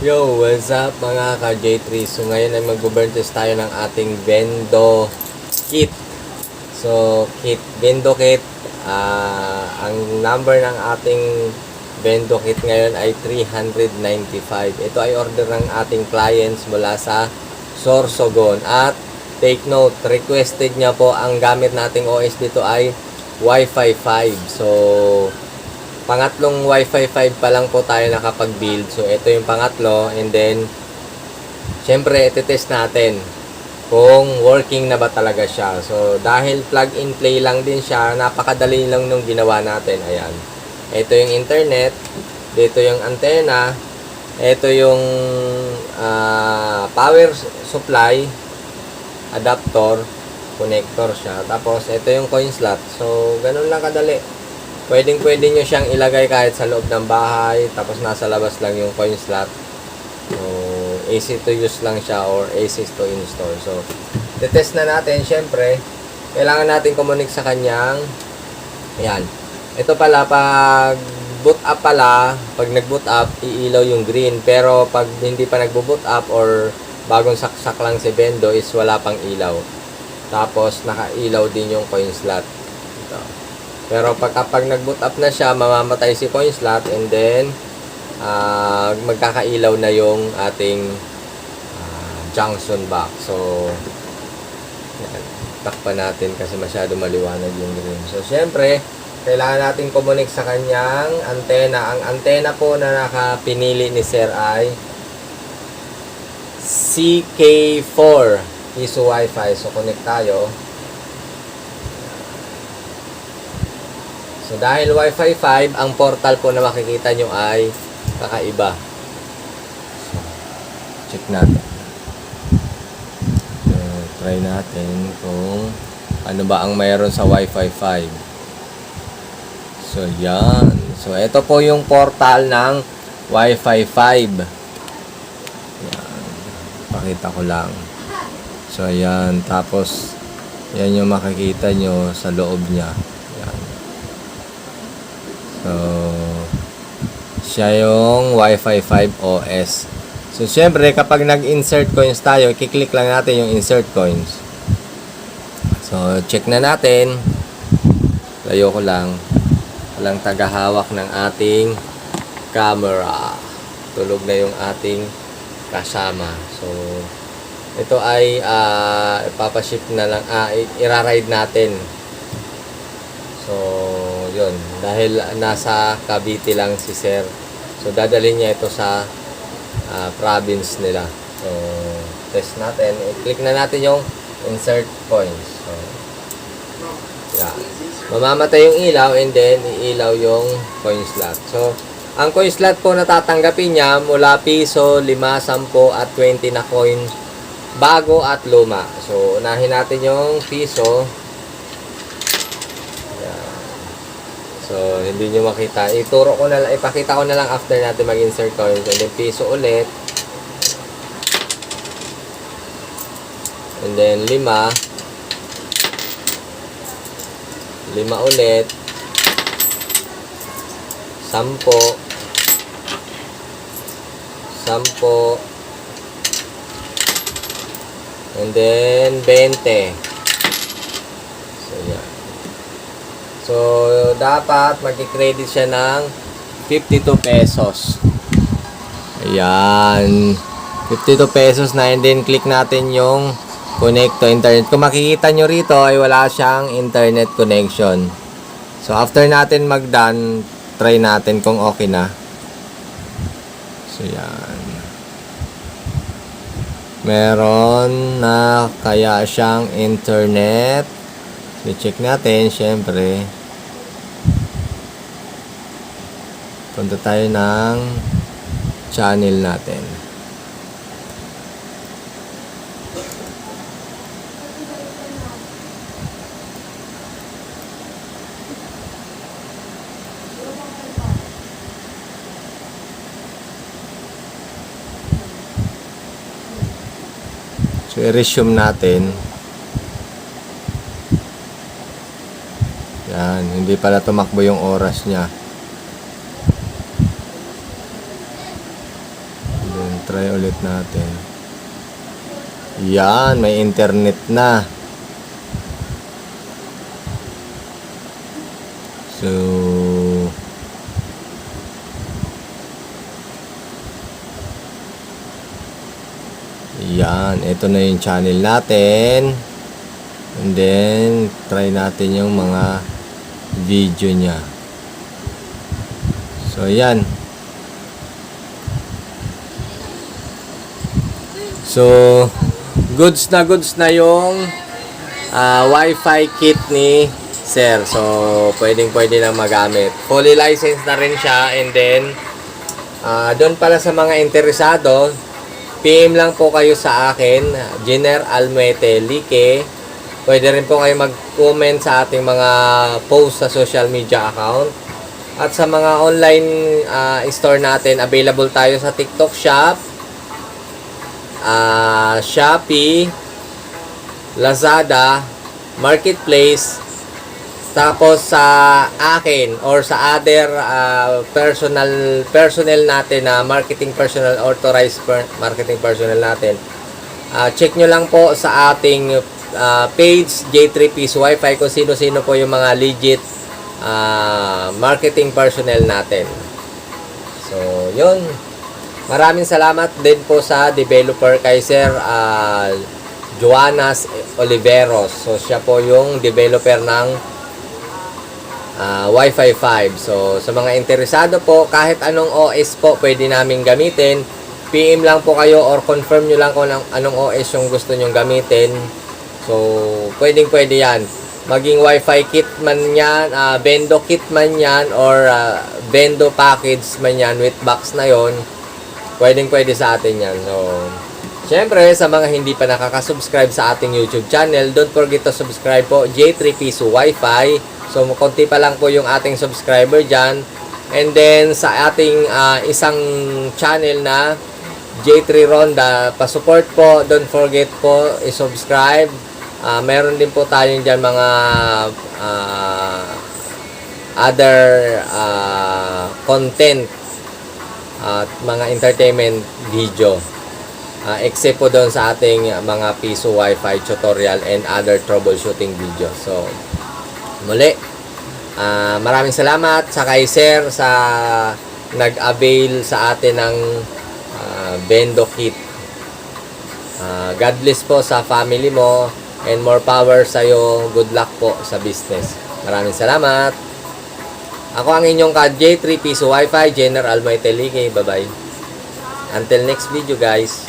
Yo, what's up mga ka-J3? So ngayon ay mag-burn test tayo ng ating Bendo kit. So, Bendo kit, ang number ng ating Bendo kit ngayon ay 395. Ito ay order ng ating clients mula sa Sorsogon. At take note, requested niya po ang gamit nating OS dito ay Wi-Fi 5. So, pangatlong Wi-Fi 5 pa lang po tayo nakapag-build. So, ito yung pangatlo. And then, syempre, iti-test natin kung working na ba talaga siya. So, dahil plug-in play lang din siya, napakadali lang nung ginawa natin. Ayan. Ito yung internet. Dito yung antenna. Ito yung power supply, adapter, connector siya. Tapos, ito yung coin slot. So, ganun lang kadali. Pwede nyo siyang ilagay kahit sa loob ng bahay, tapos nasa labas lang yung coin slot. So, easy to use lang siya or easy to install. So, test na natin. Syempre, kailangan natin kumunik sa kanyang, ayan. Ito pala, pag boot up pala, pag nag-boot up, iilaw yung green. Pero, pag hindi pa nag-boot up or bagong saksak lang si Bendo is wala pang ilaw. Tapos, nakailaw din yung coin slot. Ito. Pero kapag nag-boot up na siya, mamamatay si coin slot and then magkakailaw na yung ating junction box. So, takpan natin kasi masyado maliwanag yung green. So, syempre, kailangan natin kumunik sa kanyang antena. Ang antena po na nakapinili ni Sir ay CK4 ISO Wi-Fi. So, connect tayo. So, dahil Wi-Fi 5, ang portal po na makikita nyo ay kakaiba. So, check natin. So, try natin kung ano ba ang mayroon sa Wi-Fi 5. So, yan. So, ito po yung portal ng Wi-Fi 5. Yan. Pakita ko lang. So, yan. Tapos, yan yung makikita nyo sa loob niya. So, siya yung Wi-Fi 5 OS. So, syempre, kapag nag-insert coins tayo, kiklik lang natin yung insert coins. So, check na natin. Layo ko lang. Walang tagahawak ng ating camera. Tulog na yung ating kasama. So, ito ay ipapaship na lang, iraride natin. So, yun. Dahil nasa Cavite lang si Sir. So, dadalhin niya ito sa province nila. So, test natin. I-click na natin yung insert coins. So, yeah. Mamamatay yung ilaw and then iilaw yung coin slot. So, ang coin slot po natatanggapin niya mula piso, 5, 10 at 20 na coins bago at luma. So, unahin natin yung piso. So, hindi nyo makita. Ituro ko na lang, ipakita ko na lang after natin mag-insert coins. And then, piso ulit. And then, 5. 5 ulit. 10. 10. And then, 20. So, yan. So, dapat mag-credit siya ng 52 pesos. Ayan. 52 pesos na. And then, click natin yung connect to internet. Kung makikita nyo rito, ay wala siyang internet connection. So, after natin mag-done, try natin kung okay na. So, yan. Meron na kaya siyang internet. I-check natin, syempre. Punta tayo ng channel natin. So, i-resume natin. Yan, hindi pala tumakbo yung oras niya. Then, try ulit natin. Yan, may internet na. So, yan, ito na yung channel natin. And then, try natin yung mga video niya. So, yan. So, goods na yung Wi-Fi kit ni Sir. So, pwede na magamit. Fully licensed na rin siya. And then, doon pala sa mga interesado, PM lang po kayo sa akin, Jenner Almuete Lique. Pwede rin po kayo mag-comment sa ating mga post sa social media account. At sa mga online store natin, available tayo sa TikTok Shop, Shopee, Lazada, Marketplace. Tapos sa akin or sa other personnel natin na marketing personnel, authorized marketing personnel natin, check nyo lang po sa ating page J3 Piso Wi-Fi kung sino-sino po yung mga legit marketing personnel natin. So, yun. Maraming salamat din po sa developer kay Sir Joannas Oliveros. So, siya po yung developer ng Wi-Fi 5. So, sa mga interesado po, kahit anong OS po pwede namin gamitin, PM lang po kayo or confirm nyo lang kung anong OS yung gusto nyong gamitin. So, pwede yan. Maging Wi-Fi kit man yan, Bendo kit man yan, or Bendo package man yan with box na yon, pwede sa atin yan. So, syempre, sa mga hindi pa nakaka-subscribe sa ating YouTube channel, don't forget to subscribe po, J3 Piso Wi-Fi. So, konti pa lang po yung ating subscriber dyan. And then, sa ating isang channel na J3 Ronda, pa-support po. Don't forget po, i-subscribe. Meron din po tayo dyan mga other content at mga entertainment video. Except po doon sa ating mga Piso Wi-Fi tutorial and other troubleshooting video. So, muli, maraming salamat sa kay Sir sa nag-avail sa atin ng Bendo kit. God bless po sa family mo and more power sa iyo. Good luck po sa business. Maraming salamat. Ako ang inyong J3 Piso Wi-Fi, Jenner Almuete Lique. Bye-bye. Until next video, guys.